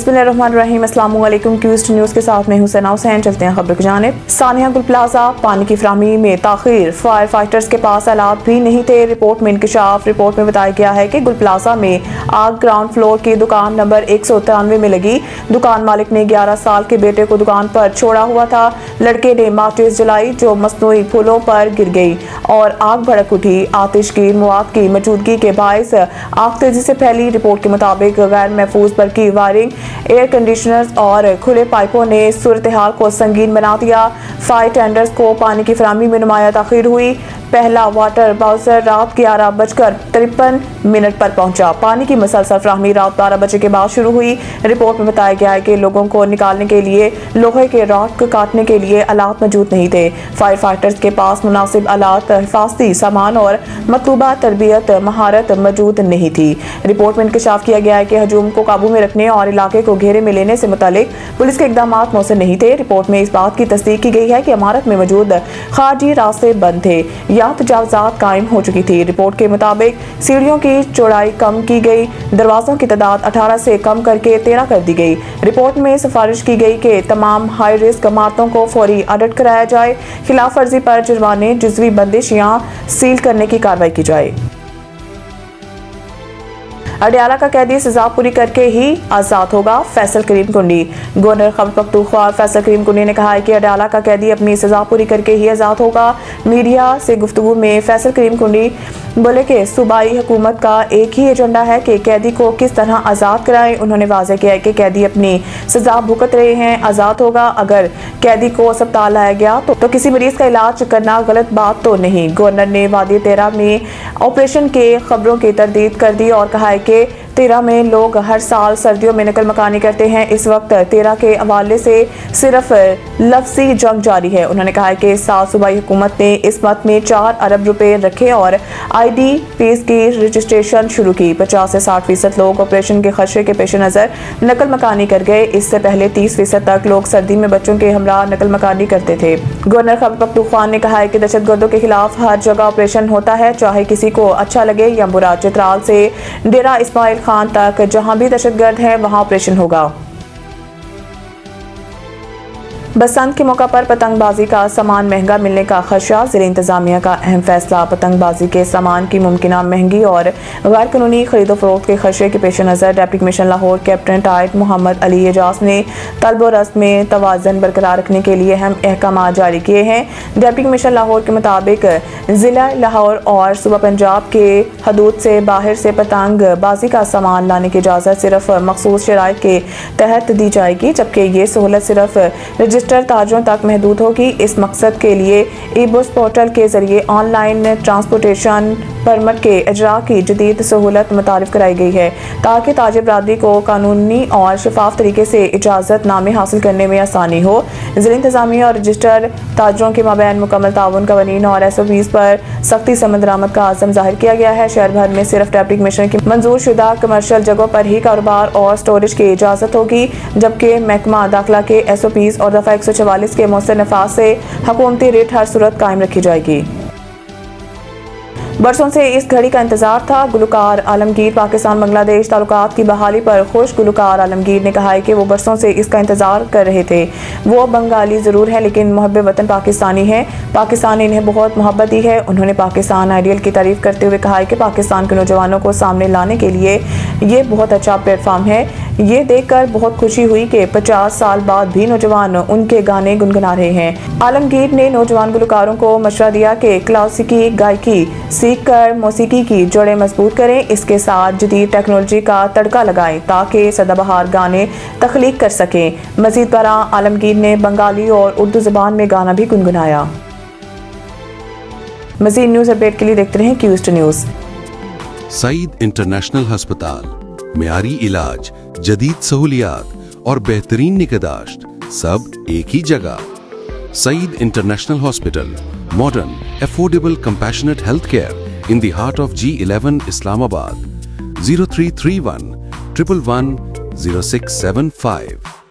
बिस्मिल्लाहिर्रहमानिर्रहीम। अस्सलाम वालेकुम। क्यूस्ट न्यूज़ के साथ मैं हुसैन हुसैन। चलते हैं खबर की जानिब। सानिया गुल प्लाजा पानी की फराहमी में ताखीर, फायर फाइटर्स के पास आलात भी नहीं थे। रिपोर्ट में इंकशाफ। रिपोर्ट में बताया गया है कि गुल प्लाजा में आग ग्राउंड फ्लोर की दुकान नंबर 193 में लगी। दुकान मालिक ने 11 साल के बेटे को दुकान पर छोड़ा हुआ था। लड़के ने माचिस जलाई जो मसनूई फूलों पर गिर गई और आग भड़क उठी। आतिश की मवाद की मौजूदगी के बायस आग तेजी से फैली। रिपोर्ट के मुताबिक गैर महफूज बल्कि वायरिंग, एयर कंडीशनर्स और खुले पाइपों ने सूरत हाल को संगीन बना दिया। फायर टेंडर्स को पानी की फराहमी में नुमाया ताखीर हुई। पहला वाटर बाउसर रात 11:53 पर पहुंचा। पानी की मुसलसल फराहमी रात 12 बजे के बाद शुरू हुई। रिपोर्ट में बताया गया है कि लोगों को निकालने के लिए लोहे के रॉड को काटने के लिए आलात मौजूद नहीं थे। फायर फाइटर्स के पास मुनासिब आलात, हिफाजती सामान और मतलूबा तरबियत महारत मौजूद नहीं थी। रिपोर्ट में इंकशाफ किया गया है कि हजूम को काबू में रखने और इलाके को घेरे में लेने से मुतालिक पुलिस के इकदाम मौसर नहीं थे। रिपोर्ट में इस बात की तस्दीक की गई है कि इमारत में मौजूद खारजी रास्ते बंद थे या तजावजात कायम हो चुकी थी। रिपोर्ट के मुताबिक सीढ़ियों की चौड़ाई कम की गई, दरवाजों की तादाद 18 से कम करके 13 कर दी गई। रिपोर्ट में सिफारिश की गई कि तमाम हाई रिस्क इमारतों को फौरी ऑडिट कराया जाए, खिलाफ वर्जी पर जुर्माने, जुज़वी बंदिश या सील करने की कार्रवाई की जाए। अडयाला का कैदी सजा पूरी करके ही आजाद होगा, फैसल करीम कुंडी। गवर्नर खैबर पख्तूनख्वा फैसल करीम कुंडी ने कहा है कि अडयाला का कैदी अपनी सजा पूरी करके ही आजाद होगा। मीडिया से गुफ्तगू में फैसल करीम कुंडी बोले कि सूबाई हुकूमत का एक ही एजेंडा है कि कैदी को किस तरह आज़ाद कराएं। उन्होंने वाज़ेह किया है कि कैदी अपनी सजा भुगत रहे हैं, आज़ाद होगा। अगर कैदी को अस्पताल लाया गया तो किसी मरीज का इलाज करना गलत बात तो नहीं। गवर्नर ने वादी तेरा में ऑपरेशन के खबरों की तरदीद कर दी और कहा है कि 13 में लोग हर साल सर्दियों में नकल मकानी करते हैं। इस वक्त 13 के हवाले से सिर्फ लफ्जी जंग जारी है। उन्होंने कहा है कि इस साल सूबाई हुकूमत ने इस मत में 4 अरब रुपए रखे और ID फीस की रजिस्ट्रेशन शुरू की। 50 से 60% लोग ऑपरेशन के खदशे के पेश नज़र नकल मकानी कर गए। इससे पहले 30% तक लोग सर्दी में बच्चों के हमरा नकल मकानी करते थे। गवर्नर खैबर पख्तूनख्वा ने कहा है कि दहशतगर्दों के खिलाफ हर जगह ऑपरेशन होता है, चाहे किसी को अच्छा लगे या बुरा। चित्राल से डेरा इस्माइल खान तक जहां भी दहशतगर्द है वहां ऑपरेशन होगा। बसंत के मौका पर पतंगबाजी का सामान महंगा मिलने का खदशा, ज़िला इंतजामिया का अहम फैसला। पतंगबाजी के सामान की मुमकिना महंगी और गैर कानूनी खरीदो फरोख्त के खदशे के पेश नज़र डिप्टी कमिश्नर लाहौर कैप्टन टाइट मोहम्मद अली एजाज ने तलब व रस्म में तवाज़न बरकरार रखने के लिए अहम अहकाम जारी किए हैं। डिप्टी कमिश्नर लाहौर के मुताबिक ज़िला लाहौर और सूबा पंजाब के हदूद से बाहर से पतंगबाजी का सामान लाने की इजाज़त सिर्फ मखसूस शराइत के तहत दी जाएगी, जबकि ये सहूलत सिर्फ रजिस्टर ताजरों तक महदूद होगी। इस मकसद के लिए ई-बुस पोर्टल के जरिए ऑनलाइन ट्रांसपोर्टेशन परमिट के इजरा की जदीद सहूलत मुतारिफ कराई गई है ताकि ताजिर बरादरी को कानूनी और शफाफ तरीके से इजाज़त नामे हासिल करने में आसानी हो। ज़िला इंतजामिया और रजिस्टर ताजरों के माबैन मुकम्मल ताउन, कवानीन और SOPs पर सख्ती से अमल का आज़म जाहिर किया गया है। शहर भर में सिर्फ डिप्टी कमिश्नर की मंजूर शुदा कमर्शियल जगहों पर ही कारोबार और स्टोरेज की इजाज़त होगी, जबकि महकमा दाखिला के SOPs और दफ़ा 144 के मौसर नफाज से हुकूमती रेट हर सूरत कायम रखी जाएगी। बरसों से इस घड़ी का इंतजार था। गुलकार आलमगीर पाकिस्तान बांग्लादेश ताल्लुकात की बहाली पर खुश। गुलकार आलमगीर ने कहा है कि वो बरसों से इसका इंतजार कर रहे थे। वो बंगाली ज़रूर है लेकिन मुहब्बे वतन पाकिस्तानी है। पाकिस्तान इन्हें बहुत मोहब्बत दी है। उन्होंने पाकिस्तान आइडियल की तारीफ करते हुए कहा है कि पाकिस्तान के नौजवानों को सामने लाने के लिए ये बहुत अच्छा प्लेटफॉर्म है। ये देखकर बहुत खुशी हुई कि 50 साल बाद भी नौजवान उनके गाने गुनगुना रहे हैं। आलमगीर ने नौजवान गुलकारों को मशवरा दिया कि क्लासिकी गायकी सीख कर मौसीकी की जड़ें मजबूत करें, इसके साथ जदीद टेक्नोलॉजी का तड़का लगाएं ताकि सदाबहार गाने तख्लीक कर सकें। मजीद बरआं आलमगीर ने बंगाली और उर्दू ज़बान में गाना भी गुनगुनाया। मजीद न्यूज़ अपडेट के लिए देखते रहें क्यूस्ट न्यूज़। सईद इंटरनेशनल अस्पताल, मियारी इलाज, जदीद सहूलियात और बेहतरीन निगहदाश्त सब एक ही जगह। Saeed international hospital, modern, affordable, compassionate healthcare in the heart of G11 Islamabad. 0331 111 0675